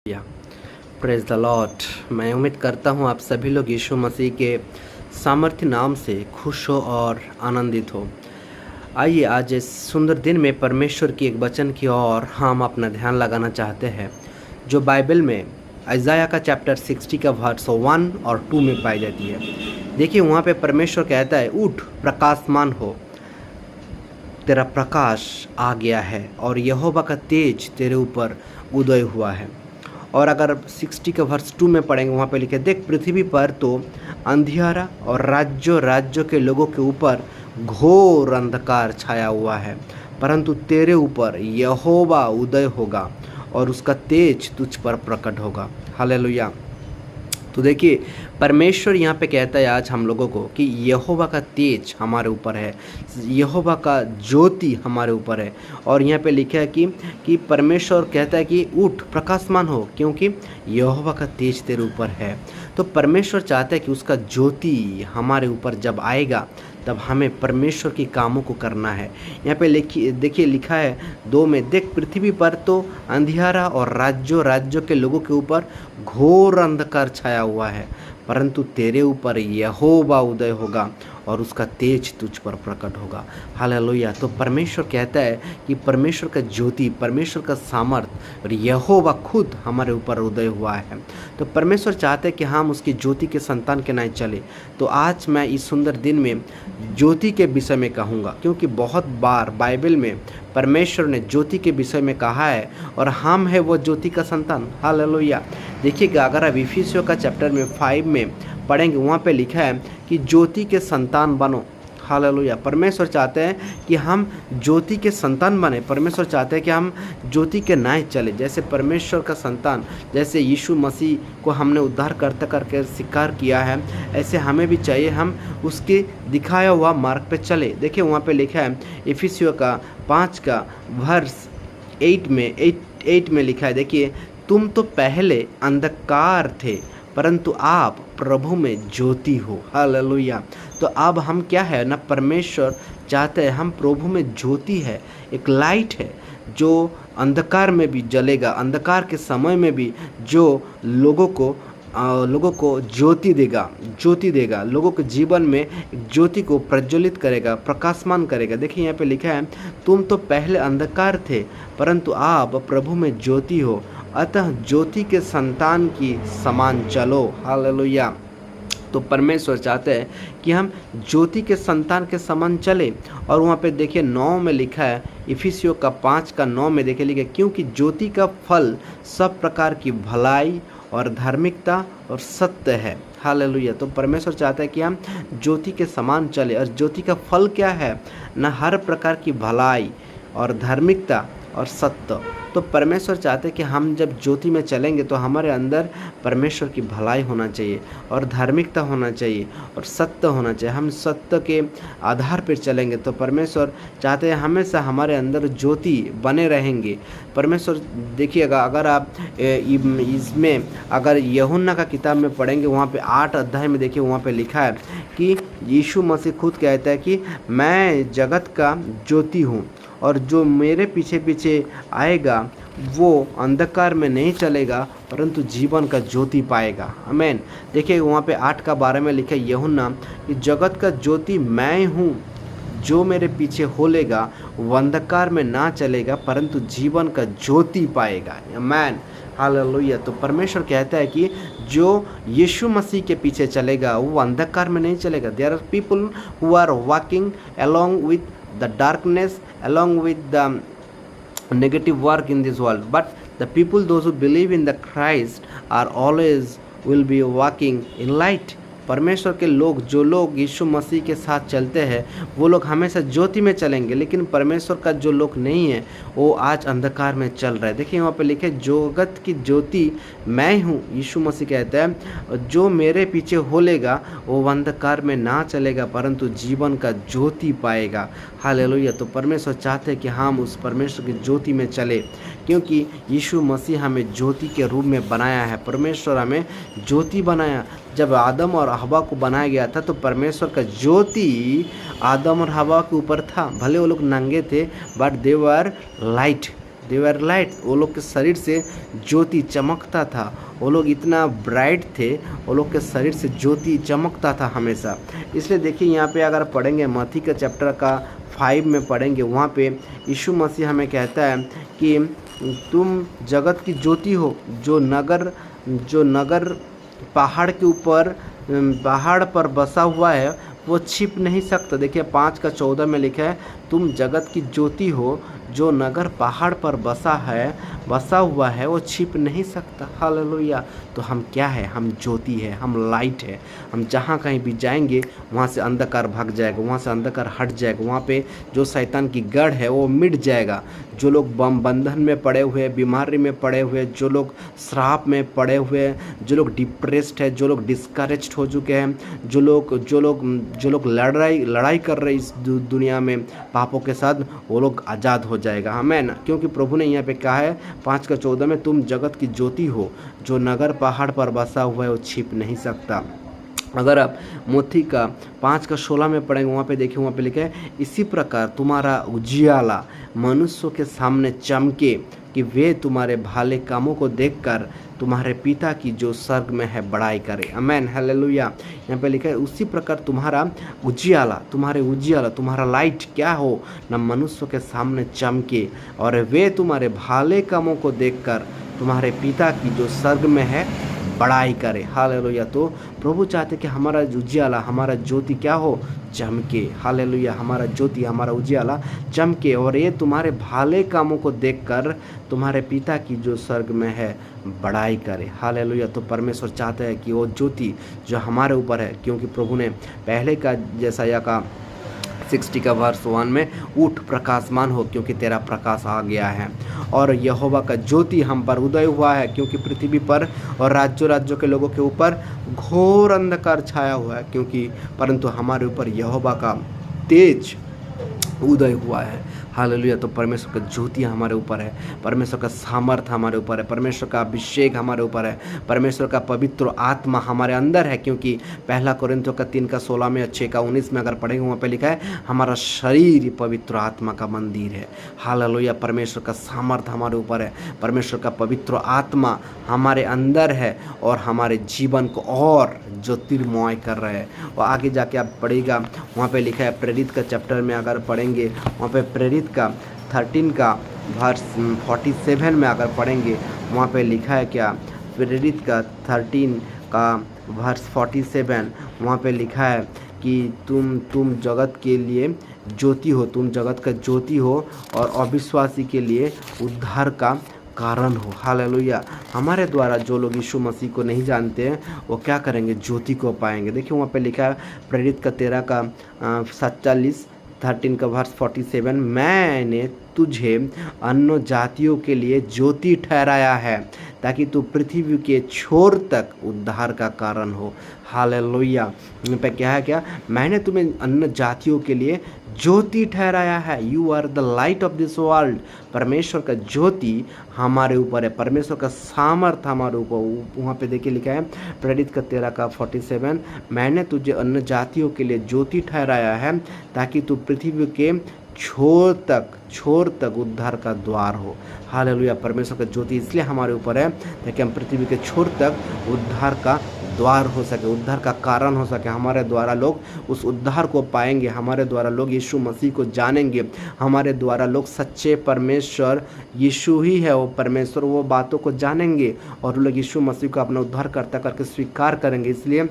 या praise the Lord. मैं उम्मीद करता हूँ आप सभी लोग यीशु मसीह के सामर्थ्य नाम से खुश हो और आनंदित हो। आइए आज इस सुंदर दिन में परमेश्वर की एक वचन की ओर हम अपना ध्यान लगाना चाहते हैं, जो बाइबल में इज़ाया का चैप्टर 60 का वर्स 1 और 2 में पाई जाती है। देखिए वहाँ पे परमेश्वर कहता है, उठ प्रकाशमान हो, तेरा प्रकाश आ गया है और यहोवा का तेज तेरे ऊपर उदय हुआ है। और अगर 60 का वर्स 2 में पढ़ेंगे, वहाँ पे लिखे, देख पृथ्वी पर तो अंधियारा और राज्यों राज्यों के लोगों के ऊपर घोर अंधकार छाया हुआ है, परंतु तेरे ऊपर यहोवा उदय होगा और उसका तेज तुझ पर प्रकट होगा। हालेलुया। तो देखिए परमेश्वर यहाँ पे कहता है आज हम लोगों को कि यहोवा का तेज हमारे ऊपर है, यहोवा का ज्योति हमारे ऊपर है। और यहाँ पे लिखा है कि परमेश्वर कहता है कि उठ प्रकाशमान हो, क्योंकि यहोवा का तेज तेरे ऊपर है। तो परमेश्वर चाहता है कि उसका ज्योति हमारे ऊपर जब आएगा तब हमें परमेश्वर के कामों को करना है। यहाँ पे देखिए लिखा है 2 में, देख पृथ्वी पर तो अंधियारा और राज्यों राज्यों के लोगों के ऊपर घोर अंधकार छाया हुआ है, परंतु तेरे ऊपर यहोवा उदय होगा और उसका तेज तुझ पर प्रकट होगा। हालेलुया। तो परमेश्वर कहता है कि परमेश्वर का ज्योति, परमेश्वर का सामर्थ्य और यहोवा खुद हमारे ऊपर उदय हुआ है। तो परमेश्वर चाहते हैं कि हम उसकी ज्योति के संतान के नाम चले। तो आज मैं इस सुंदर दिन में ज्योति के विषय में कहूँगा, क्योंकि बहुत बार बाइबल में परमेश्वर ने ज्योति के विषय में कहा है और हम है वो ज्योति का संतान। हालेलुया। देखिएगा अगर आप इफिसियों का चैप्टर में 5 में पढ़ेंगे, वहाँ पे लिखा है कि ज्योति के संतान बनो। हालेलुया। परमेश्वर चाहते हैं कि हम ज्योति के संतान बने। परमेश्वर चाहते हैं कि हम ज्योति के नाम चले। जैसे परमेश्वर का संतान, जैसे यीशु मसीह को हमने उद्धार करते करके स्वीकार किया है, ऐसे हमें भी चाहिए हम उसके दिखाया हुआ मार्ग पे चले। देखिए वहाँ पे लिखा है इफिसियों का 5 का वर्स 8 में लिखा है, देखिए, तुम तो पहले अंधकार थे परंतु आप प्रभु में ज्योति हो। हालेलुया। तो अब हम क्या है ना, परमेश्वर चाहते हैं हम प्रभु में ज्योति है, एक लाइट है जो अंधकार में भी जलेगा, अंधकार के समय में भी जो लोगों को ज्योति देगा, लोगों के जीवन में ज्योति को प्रज्वलित करेगा, प्रकाशमान करेगा। देखिए यहाँ पे लिखा है, तुम तो पहले अंधकार थे परंतु आप प्रभु में ज्योति हो, अतः ज्योति के संतान की समान चलो। हालेलुया। तो परमेश्वर चाहते हैं कि हम ज्योति के संतान के समान चले। और वहाँ पे देखिए 9 में लिखा है, इफिसियों का 5 का 9 में देखिए लिखा है, क्योंकि ज्योति का फल सब प्रकार की भलाई और धार्मिकता और सत्य है। हालेलुया। तो परमेश्वर चाहता है कि हम ज्योति के समान चले। और ज्योति का फल क्या है ना, हर प्रकार की भलाई और धार्मिकता और सत्य। तो परमेश्वर चाहते हैं कि हम जब ज्योति में चलेंगे तो हमारे अंदर परमेश्वर की भलाई होना चाहिए और धार्मिकता होना चाहिए और सत्य होना चाहिए। हम सत्य के आधार पर चलेंगे तो परमेश्वर चाहते हैं हमेशा हमारे अंदर ज्योति बने रहेंगे। परमेश्वर देखिएगा अगर आप इसमें अगर यूहन्ना का किताब में पढ़ेंगे, वहाँ पे 8 अध्याय में देखिए वहाँ पे लिखा है कि यीशु मसीह खुद कहता है कि मैं जगत का ज्योति हूँ और जो मेरे पीछे पीछे आएगा वो अंधकार में नहीं चलेगा परंतु जीवन का ज्योति पाएगा। आमीन। देखिए वहाँ पे 8 का 12 में लिखा है यूहन्ना कि जगत का ज्योति मैं हूँ, जो मेरे पीछे होलेगा वो अंधकार में ना चलेगा परंतु जीवन का ज्योति पाएगा। आमीन। हालेलुया। तो परमेश्वर कहता है कि जो यीशु मसीह के पीछे चलेगा वो अंधकार में नहीं चलेगा। There are people who are walking along with the darkness, along with the negative work in this world, but the people those who believe in the Christ are always will be walking in light। परमेश्वर के लोग, जो लोग यीशु मसीह के साथ चलते हैं वो लोग हमेशा ज्योति में चलेंगे, लेकिन परमेश्वर का जो लोग नहीं है वो आज अंधकार में चल रहे हैं। देखिए वहाँ पे लिखे, जगत की ज्योति मैं हूँ, यीशु मसीह कहता है, जो मेरे पीछे होलेगा वो अंधकार में ना चलेगा परंतु जीवन का ज्योति पाएगा। हालेलुया। तो परमेश्वर चाहते हैं कि हम उस परमेश्वर की ज्योति में चले, क्योंकि यीशु मसीह हमें ज्योति के रूप में बनाया है। परमेश्वर हमें ज्योति बनाया। जब आदम और हवा को बनाया गया था तो परमेश्वर का ज्योति आदम और हवा के ऊपर था। भले वो लोग नंगे थे but they were light. They were light, वो लोग के शरीर से ज्योति चमकता था, वो लोग इतना ब्राइट थे, वो लोग के शरीर से ज्योति चमकता था हमेशा। इसलिए देखिए यहाँ पे अगर पढ़ेंगे मत्ती का चैप्टर का 5 में पढ़ेंगे, वहाँ पे यीशु मसीह हमें कहता है कि तुम जगत की ज्योति हो, जो नगर पहाड़ के ऊपर पहाड़ पर बसा हुआ है वो छिप नहीं सकता। देखिए 5:14 में लिखा है, तुम जगत की ज्योति हो, जो नगर पहाड़ पर बसा हुआ है वो छिप नहीं सकता। हालेलुया। तो हम क्या है? हम ज्योति है, हम लाइट है। हम जहाँ कहीं भी जाएंगे वहाँ से अंधकार भाग जाएगा, वहाँ से अंधकार हट जाएगा, वहाँ पे जो शैतान की गढ़ है वो मिट जाएगा। जो लोग बंधन में पड़े हुए, बीमारी में पड़े हुए, जो लोग श्राप में पड़े हुए, जो लोग डिप्रेस्ड है, जो लोग डिस्करेज्ड हो चुके हैं, जो लोग लड़ाई कर रहे इस दुनिया में पापों के साथ, वो लोग आज़ाद हो जाएगा। आमीन। क्योंकि प्रभु ने यहाँ पे कहा है 5:14 में, तुम जगत की ज्योति हो, जो नगर पहाड़ पर बसा हुआ है वो छिप नहीं सकता। अगर आप मत्ती का 5:16 में पढ़ेंगे, वहाँ पे देखिए, वहाँ पे लिखा है, इसी प्रकार तुम्हारा उजियाला मनुष्यों के सामने चमके, कि वे तुम्हारे भले कामों को देखकर तुम्हारे पिता की जो स्वर्ग में है बड़ाई करे। आमेन, हालेलुया। यहाँ पे लिखा है, उसी प्रकार तुम्हारा उजियाला, तुम्हारा लाइट क्या हो ना, मनुष्यों के सामने चमके, और वे तुम्हारे भले कामों को देखकर तुम्हारे पिता की जो स्वर्ग में है बड़ाई करे। हालेलुया। तो प्रभु चाहते कि हमारा उजियाला, हमारा ज्योति क्या हो? चमके। हालेलुया। हमारा ज्योति, हमारा उजियाला चमके, और ये तुम्हारे भले कामों को देखकर तुम्हारे पिता की जो स्वर्ग में है बड़ाई करे। हालेलुया। तो परमेश्वर चाहते हैं कि वो ज्योति जो हमारे ऊपर है, क्योंकि प्रभु ने पहले का जैसा का 60:1 में, उठ प्रकाशमान हो, क्योंकि तेरा प्रकाश आ गया है, और यहोवा का ज्योति हम पर उदय हुआ है, क्योंकि पृथ्वी पर और राज्यों के लोगों के ऊपर घोर अंधकार छाया हुआ है, क्योंकि परंतु हमारे ऊपर यहोवा का तेज उदय हुआ है। हालेलुया। तो परमेश्वर का ज्योति हमारे ऊपर है, परमेश्वर का सामर्थ हमारे ऊपर है, परमेश्वर का अभिषेक हमारे ऊपर है, परमेश्वर का पवित्र आत्मा हमारे अंदर है। क्योंकि 1 कोरिन्थियों का 3:16 में, 6:19 में अगर पढ़ेंगे, वहाँ पे लिखा है, हमारा शरीर पवित्र आत्मा का मंदिर है। हालेलुया। परमेश्वर का सामर्थ हमारे ऊपर है, परमेश्वर का पवित्र आत्मा हमारे अंदर है, और हमारे जीवन को और ज्योतिर्मय कर रहे हैं। और आगे जाके आप पढ़ेगा, वहाँ पे लिखा है, प्रेरित का चैप्टर में अगर पढ़ेंगे, वहाँ पे प्रेरित का 13:47 में अगर पढ़ेंगे, वहाँ पे लिखा है क्या? प्रेरित का 13:47 वहाँ पे लिखा है कि तुम जगत के लिए ज्योति हो, तुम जगत का ज्योति हो, और अविश्वासी के लिए उद्धार का कारण हो। हालेलुया। हमारे द्वारा जो लोग यीशु मसीह को नहीं जानते हैं वो क्या करेंगे? ज्योति को पाएंगे। देखिए वहाँ पे लिखा है, प्रेरित का 13:47, मैंने तुझे अन्य जातियों के लिए ज्योति ठहराया है, ताकि तू पृथ्वी के छोर तक उद्धार का कारण हो। हालेलुया। यहाँ पे क्या है? क्या? मैंने तुम्हें अन्य जातियों के लिए ज्योति ठहराया है। You are the light of this world. परमेश्वर का ज्योति हमारे ऊपर है, परमेश्वर का सामर्थ हमारे ऊपर। वहाँ पे देखिए लिखा है, प्रेरित का 13:47, मैंने तुझे अन्य जातियों के लिए ज्योति ठहराया है, ताकि तू पृथ्वी के छोर तक उद्धार का द्वार हो। हालेलुया। परमेश्वर का ज्योति इसलिए हमारे ऊपर है ताकि हम पृथ्वी के छोर तक उद्धार का द्वार हो सके, उद्धार का कारण हो सके। हमारे द्वारा लोग उस उद्धार को पाएंगे, हमारे द्वारा लोग यीशु मसीह को जानेंगे, हमारे द्वारा लोग सच्चे परमेश्वर यीशु ही है वो परमेश्वर, वो बातों को जानेंगे, और लोग यीशु मसीह को अपना उद्धारकर्ता करके स्वीकार करेंगे। इसलिए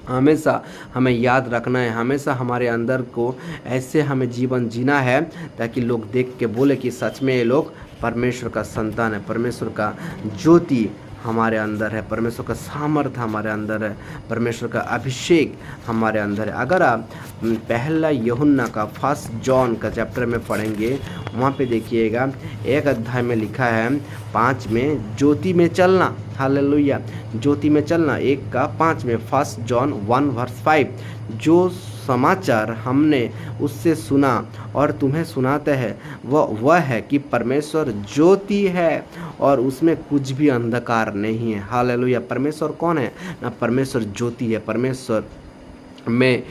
हमेशा हमें याद रखना है, हमेशा हमारे अंदर को ऐसे हमें जीवन जीना है ताकि लोग देख के बोले कि सच में ये लोग परमेश्वर का संतान है, परमेश्वर का ज्योति हमारे अंदर है, परमेश्वर का सामर्थ हमारे अंदर है, परमेश्वर का अभिषेक हमारे अंदर है। अगर आप 1 यूहन्ना का 1 जॉन का चैप्टर में पढ़ेंगे, वहाँ पे देखिएगा 1 अध्याय में लिखा है 5 में, ज्योति में चलना। हालेलुया। ज्योति में चलना 1:5 में, 1 जॉन 1:5, जो समाचार हमने उससे सुना और तुम्हें सुनाते हैं वह है कि परमेश्वर ज्योति है और उसमें कुछ भी अंधकार नहीं है। हालेलुया। परमेश्वर कौन है ना? परमेश्वर ज्योति है, परमेश्वर में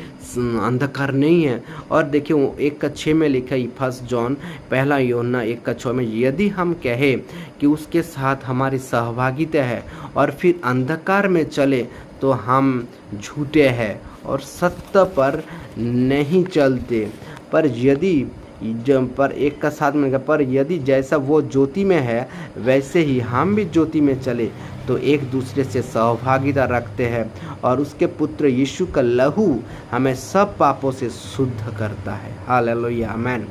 अंधकार नहीं है। और देखिए 1:6 में लिखा है, 1 जॉन 1 यूहन्ना 1:6 में, यदि हम कहें कि उसके साथ हमारी सहभागिता है और फिर अंधकार में चले तो हम झूठे हैं और सत्य पर नहीं चलते। पर यदि पर 1:7 में, पर यदि जैसा वो ज्योति में है वैसे ही हम भी ज्योति में चले तो एक दूसरे से सहभागिता रखते हैं और उसके पुत्र यीशु का लहू हमें सब पापों से शुद्ध करता है। हालेलुया, आमेन।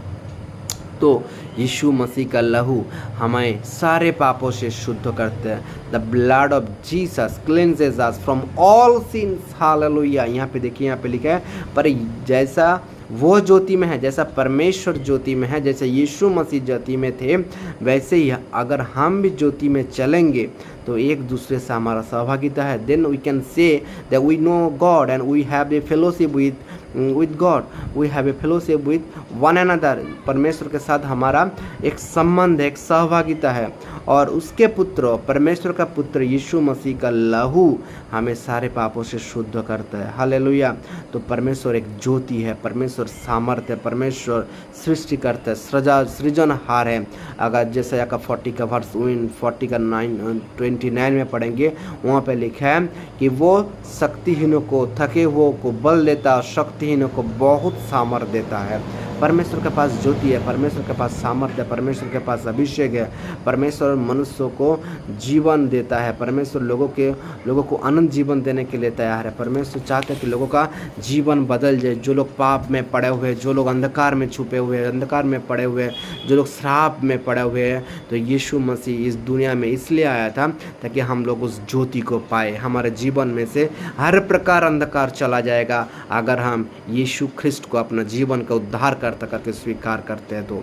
तो यीशु मसीह का लहू हमें सारे पापों से शुद्ध करते हैं। The blood of Jesus cleanses us from all sins. Hallelujah. यहाँ पे देखिए, यहाँ पे लिखा है, पर जैसा वो ज्योति में है, जैसा परमेश्वर ज्योति में है, जैसे यीशु मसीह ज्योति में थे, वैसे ही अगर हम भी ज्योति में चलेंगे तो एक दूसरे से हमारा सहभागिता है। Then we can say that we know God and we have a fellowship with God, we have a fellowship with one another. परमेश्वर के साथ हमारा एक संबंध है, एक सहभागिता है। और उसके पुत्र, परमेश्वर का पुत्र यीशु मसीह का लहू हमें सारे पापों से शुद्ध करता है। हालेलुया। तो परमेश्वर एक ज्योति है, परमेश्वर सामर्थ्य है, परमेश्वर सृष्टि करता है, सृजनहार है। अगर जैसे का 40 का वर्ष 40 का 29 में पढ़ेंगे, वहाँ पे लिखा है कि वो शक्तिहीनों को, थके हुओं को बल देता है, शक्तिहीनों को बहुत सामर्थ्य देता है। परमेश्वर के पास ज्योति है, परमेश्वर के पास सामर्थ्य है, परमेश्वर के पास अभिषेक है। परमेश्वर मनुष्यों को जीवन देता है, परमेश्वर लोगों को अनंत जीवन देने के लिए तैयार है। परमेश्वर चाहता है कि लोगों का जीवन बदल जाए। जो लोग पाप में पड़े हुए, जो लोग अंधकार में छुपे हुए, अंधकार में पड़े हुए, जो लोग श्राप में पड़े हुए हैं, तो यीशु मसीह इस दुनिया में इसलिए आया था ताकि हम लोग उस ज्योति को पाए। हमारे जीवन में से हर प्रकार अंधकार चला जाएगा अगर हम यीशु ख्रिस्ट को अपना जीवन का उद्धारकर्ता करके स्वीकार करते हैं तो।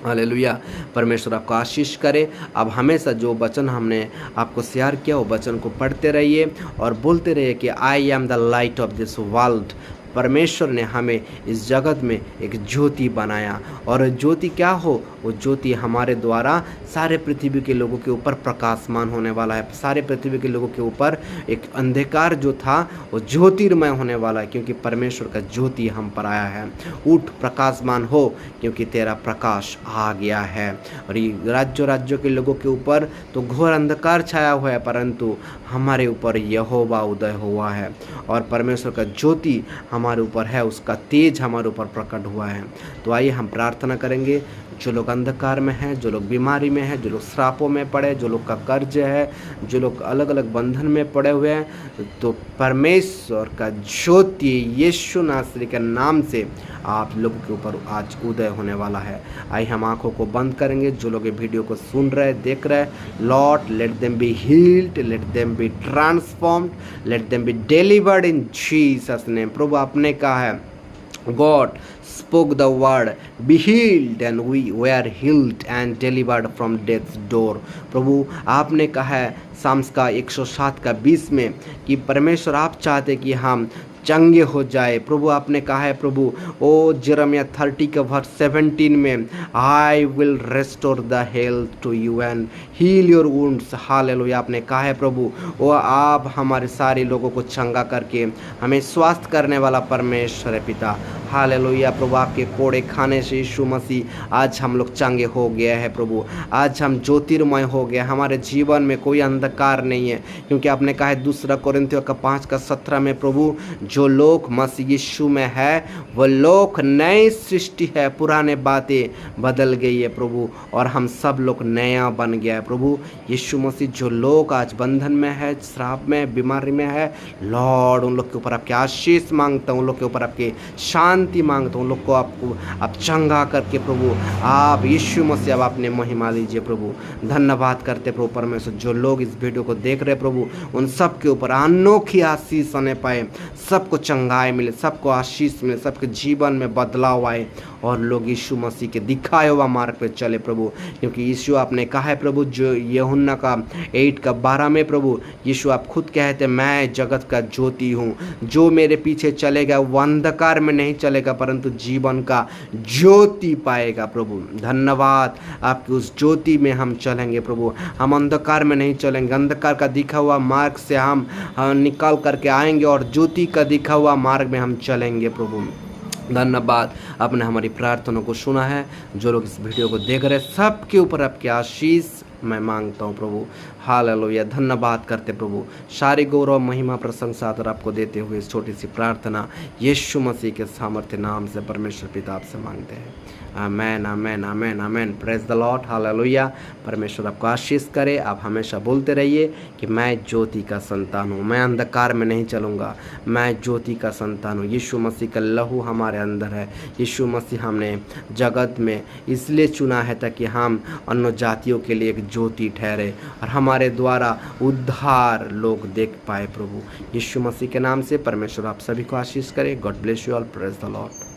हालेलुया। परमेश्वर आपको आशीष करे। अब हमेशा जो वचन हमने आपको शेयर किया वो वचन को पढ़ते रहिए और बोलते रहिए कि I am the light of this world. परमेश्वर ने हमें इस जगत में एक ज्योति बनाया और ज्योति क्या हो, वो ज्योति हमारे द्वारा सारे पृथ्वी के लोगों के ऊपर प्रकाशमान होने वाला है। सारे पृथ्वी के लोगों के ऊपर एक अंधकार जो था वो ज्योतिर्मय होने वाला है, क्योंकि परमेश्वर का ज्योति हम पर आया है। उठ प्रकाशमान हो, क्योंकि तेरा प्रकाश आ गया है। और ये राज्यों के लोगों के ऊपर तो घोर अंधकार छाया हुआ है, परंतु हमारे ऊपर यहोवा उदय हुआ है और परमेश्वर का ज्योति हमारे ऊपर है, उसका तेज हमारे ऊपर प्रकट हुआ है। तो आइए हम प्रार्थना करेंगे। जो लोग अंधकार में हैं, जो लोग बीमारी में हैं, जो लोग श्रापों में पड़े, जो लोग का कर्ज है, जो लोग अलग अलग बंधन में पड़े हुए हैं, तो परमेश्वर का ज्योति यीशु नासरी के नाम से आप लोगों के ऊपर आज उदय होने वाला है। आइए हम आंखों को बंद करेंगे। जो लोग ये वीडियो को सुन रहे, देख रहे, Lord let them be healed, let them be transformed, let them be delivered in Jesus name. प्रभु आपने कहा है, God spoke the word, be healed, and we were healed and delivered from death's door। प्रभु आपने कहा है Sam's का 107 का 20 में कि परमेश्वर आप चाहते कि हम चंगे हो जाए। प्रभु आपने कहा है, प्रभु ओ जेरेमिया 30 का वर्स 17 में, I will restore the health to you and heal your wounds. Hallelujah. आपने कहा है प्रभु, वो आप हमारे सारे लोगों को चंगा करके हमें स्वास्थ्य करने वाला परमेश्वर है पिता। हालेलुया। प्रभु आपके कोड़े खाने से यीशु मसीह आज हम लोग चंगे हो गए हैं। प्रभु आज हम ज्योतिर्मय हो गए, हमारे जीवन में कोई अंधकार नहीं है, क्योंकि आपने कहा है 2 कोरिन्थियों का 5 का 17 में, प्रभु जो लोग मसीह यीशु में है वो लोग नई सृष्टि है, पुराने बातें बदल गई है प्रभु, और हम सब लोग नया बन गया है। प्रभु यीशु मसीह जो लोग आज बंधन में है, श्राप में, बीमारी में है, लॉर्ड उन लोग के ऊपर आपके आशीष मांगता हूँ, उन लोग के ऊपर आपके शांति मांगता हूँ, उन लोग को आप चंगा करके प्रभु आप यीशु मसीह अब अपने महिमा लीजिए। प्रभु धन्यवाद करते प्रभु परमेश्वर, जो लोग इस वीडियो को देख रहे प्रभु उन सब के ऊपर अनोखी आशीष आने पाए, सबको चंगाई मिले, सबको आशीष मिले, सबके जीवन में बदलाव आए और लोग यीशु मसीह के दिखाए हुआ मार्ग पे चले प्रभु, क्योंकि यीशु आपने कहा है प्रभु, जो यूहन्ना का 8 का 12 में प्रभु यीशु आप खुद कहते मैं जगत का ज्योति हूँ, जो मेरे पीछे चलेगा वो अंधकार में नहीं चलेगा परंतु जीवन का ज्योति पाएगा प्रभु। धन्यवाद, आपकी उस ज्योति में हम चलेंगे प्रभु। हम अंधकार में नहीं चलेंगे, अंधकार का दिखा हुआ मार्ग से हम निकाल करके आएंगे और ज्योति का दिखा हुआ मार्ग में हम चलेंगे प्रभु। धन्यवाद, आपने हमारी प्रार्थना को सुना है। जो लोग इस वीडियो को देख रहे हैं सबके ऊपर आपकी आशीष मैं मांगता हूँ प्रभु। हालेलुया, धन्यवाद करते प्रभु। सारी गौरव महिमा प्रशंसा आदर आपको देते हुए इस छोटी सी प्रार्थना यीशु मसीह के सामर्थ्य नाम से परमेश्वर पिता आपसे मांगते हैं। Amen amen amen amen. Praise the Lord, hallelujah. परमेश्वर आपको आशीष करे। आप हमेशा बोलते रहिए कि मैं ज्योति का संतान हूँ, मैं अंधकार में नहीं चलूँगा, मैं ज्योति का संतान हूँ। यीशु मसीह का लहू हमारे अंदर है। यीशु मसीह हमने जगत में इसलिए चुना है ताकि हम अन्य जातियों के लिए एक ज्योति ठहरे और हमारे द्वारा उद्धार लोग देख पाए प्रभु। यीशु मसीह के नाम से परमेश्वर आप सभी को आशीष करे। God bless you all. Praise the Lord.